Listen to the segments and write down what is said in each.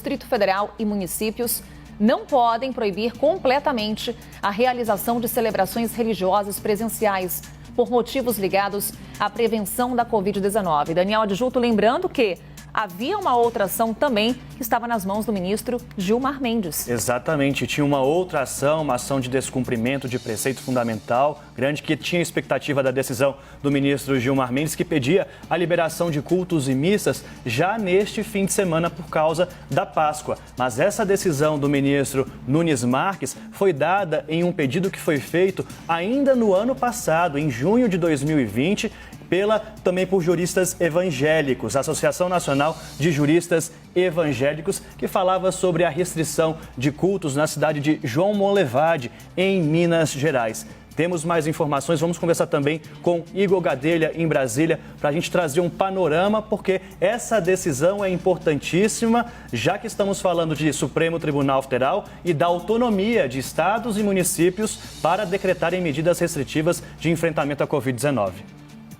Distrito Federal e municípios não podem proibir completamente a realização de celebrações religiosas presenciais por motivos ligados à prevenção da Covid-19. Daniel Adjunto, lembrando que havia uma outra ação também que estava nas mãos do ministro Gilmar Mendes. Exatamente, tinha uma outra ação, uma ação de descumprimento de preceito fundamental grande que tinha expectativa da decisão do ministro Gilmar Mendes, que pedia a liberação de cultos e missas já neste fim de semana por causa da Páscoa. Mas essa decisão do ministro Nunes Marques foi dada em um pedido que foi feito ainda no ano passado, em junho de 2020, também por juristas evangélicos, a Associação Nacional de Juristas Evangélicos, que falava sobre a restrição de cultos na cidade de João Monlevade, em Minas Gerais. Temos mais informações, vamos conversar também com Igor Gadelha, em Brasília, para a gente trazer um panorama, porque essa decisão é importantíssima, já que estamos falando de Supremo Tribunal Federal e da autonomia de estados e municípios para decretarem medidas restritivas de enfrentamento à Covid-19.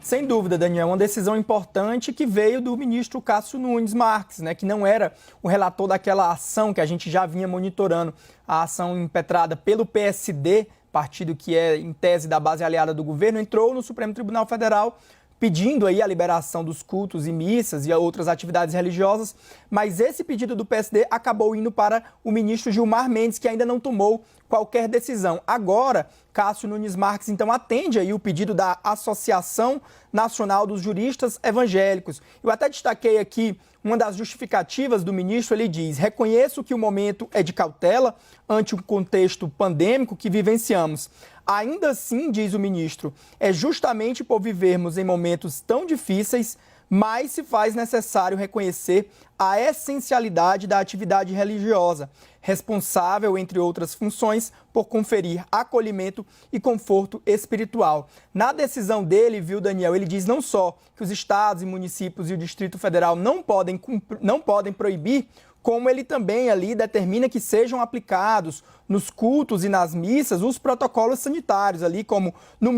Sem dúvida, Daniel, uma decisão importante que veio do ministro Cássio Nunes Marques, que não era o relator daquela ação que a gente já vinha monitorando, a ação impetrada pelo PSD, partido que é, em tese, da base aliada do governo, entrou no Supremo Tribunal Federal pedindo aí a liberação dos cultos e missas e outras atividades religiosas, mas esse pedido do PSD acabou indo para o ministro Gilmar Mendes, que ainda não tomou qualquer decisão. Agora, Cássio Nunes Marques, então, atende aí o pedido da Associação Nacional dos Juristas Evangélicos. Eu até destaquei aqui uma das justificativas do ministro, ele diz: reconheço que o momento é de cautela ante o contexto pandêmico que vivenciamos. Ainda assim, diz o ministro, é justamente por vivermos em momentos tão difíceis, mas se faz necessário reconhecer a essencialidade da atividade religiosa, responsável, entre outras funções, por conferir acolhimento e conforto espiritual. Na decisão dele, viu, Daniel, ele diz não só que os estados e municípios e o Distrito Federal não podem proibir, como ele também ali determina que sejam aplicados nos cultos e nas missas os protocolos sanitários ali, como no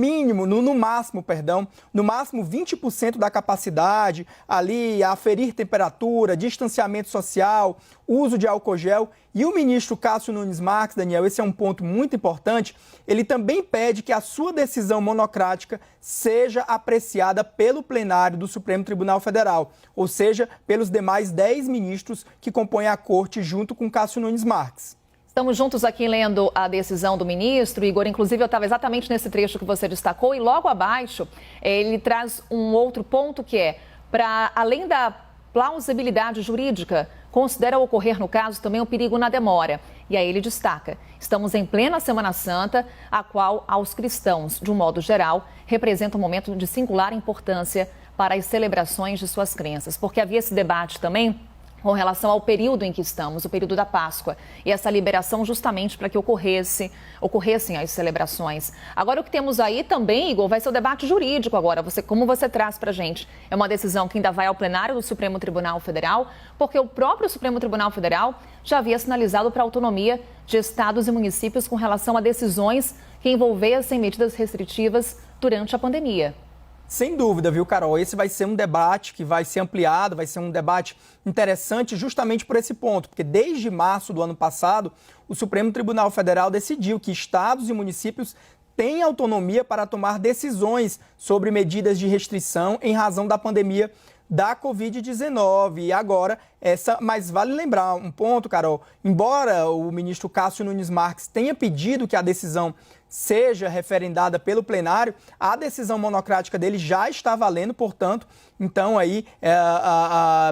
máximo 20% da capacidade, ali aferir temperatura, distanciamento social, uso de álcool gel. E o ministro Cássio Nunes Marques, Daniel, esse é um ponto muito importante, ele também pede que a sua decisão monocrática seja apreciada pelo plenário do Supremo Tribunal Federal, ou seja, pelos demais 10 ministros que compõem a corte junto com Cássio Nunes Marques. Estamos juntos aqui lendo a decisão do ministro, Igor. Inclusive, eu estava exatamente nesse trecho que você destacou e logo abaixo ele traz um outro ponto que é, para além da plausibilidade jurídica, considera ocorrer no caso também o perigo na demora. E aí ele destaca: estamos em plena Semana Santa, a qual aos cristãos, de um modo geral, representa um momento de singular importância para as celebrações de suas crenças. Porque havia esse debate também com relação ao período em que estamos, o período da Páscoa, e essa liberação justamente para que ocorressem as celebrações. Agora, o que temos aí também, Igor, vai ser o debate jurídico agora, como você traz para a gente. É uma decisão que ainda vai ao plenário do Supremo Tribunal Federal, porque o próprio Supremo Tribunal Federal já havia sinalizado para a autonomia de estados e municípios com relação a decisões que envolvessem medidas restritivas durante a pandemia. Sem dúvida, viu, Carol? Esse vai ser um debate que vai ser ampliado, vai ser um debate interessante justamente por esse ponto, porque desde março do ano passado, o Supremo Tribunal Federal decidiu que estados e municípios têm autonomia para tomar decisões sobre medidas de restrição em razão da pandemia da Covid-19. E agora, mas vale lembrar um ponto, Carol, embora o ministro Cássio Nunes Marques tenha pedido que a decisão seja referendada pelo plenário, a decisão monocrática dele já está valendo, portanto, então aí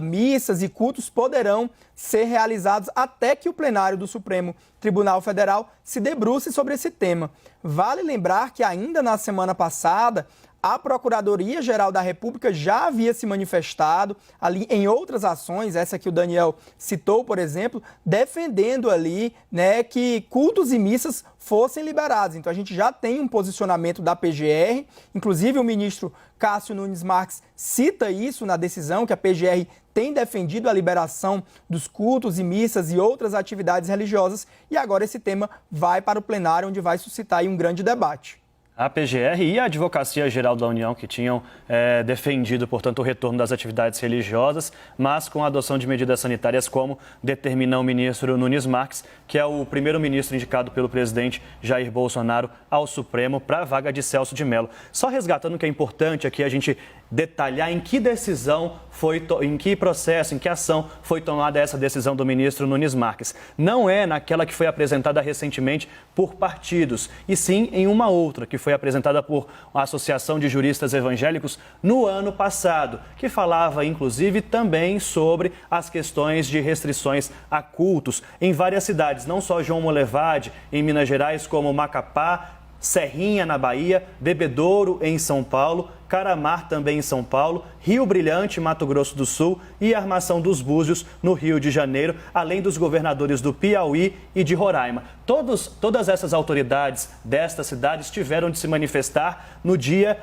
missas e cultos poderão ser realizados até que o plenário do Supremo Tribunal Federal se debruce sobre esse tema. Vale lembrar que ainda na semana passada, a Procuradoria-Geral da República já havia se manifestado ali em outras ações, essa que o Daniel citou, por exemplo, defendendo ali, que cultos e missas fossem liberados. Então a gente já tem um posicionamento da PGR, inclusive o ministro Cássio Nunes Marques cita isso na decisão, que a PGR tem defendido a liberação dos cultos e missas e outras atividades religiosas, e agora esse tema vai para o plenário, onde vai suscitar aí um grande debate. A PGR e a Advocacia Geral da União, que tinham defendido, portanto, o retorno das atividades religiosas, mas com a adoção de medidas sanitárias, como determina o ministro Nunes Marques, que é o primeiro ministro indicado pelo presidente Jair Bolsonaro ao Supremo para a vaga de Celso de Mello. Só resgatando o que é importante aqui a gente detalhar em que decisão em que processo, em que ação foi tomada essa decisão do ministro Nunes Marques. Não é naquela que foi apresentada recentemente por partidos, e sim em uma outra, que foi apresentada por a Associação de Juristas Evangélicos no ano passado, que falava, inclusive, também sobre as questões de restrições a cultos em várias cidades, não só João Molevade, em Minas Gerais, como Macapá, Serrinha, na Bahia, Bebedouro, em São Paulo, Caramar, também em São Paulo, Rio Brilhante, Mato Grosso do Sul e Armação dos Búzios, no Rio de Janeiro, além dos governadores do Piauí e de Roraima. Todas essas autoridades destas cidades tiveram de se manifestar no dia,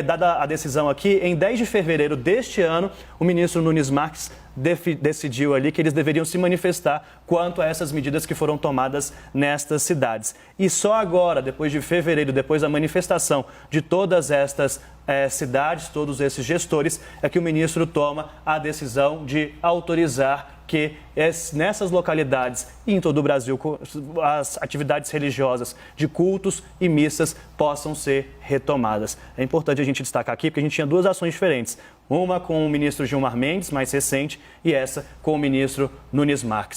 dada a decisão aqui, em 10 de fevereiro deste ano, o ministro Nunes Marques decidiu ali que eles deveriam se manifestar quanto a essas medidas que foram tomadas nestas cidades. E só agora, depois de fevereiro, depois da manifestação de todas estas cidades, todos esses gestores, é que o ministro toma a decisão de autorizar que nessas localidades e em todo o Brasil as atividades religiosas de cultos e missas possam ser retomadas. É importante a gente destacar aqui porque a gente tinha duas ações diferentes. Uma com o ministro Gilmar Mendes, mais recente, e essa com o ministro Nunes Marques.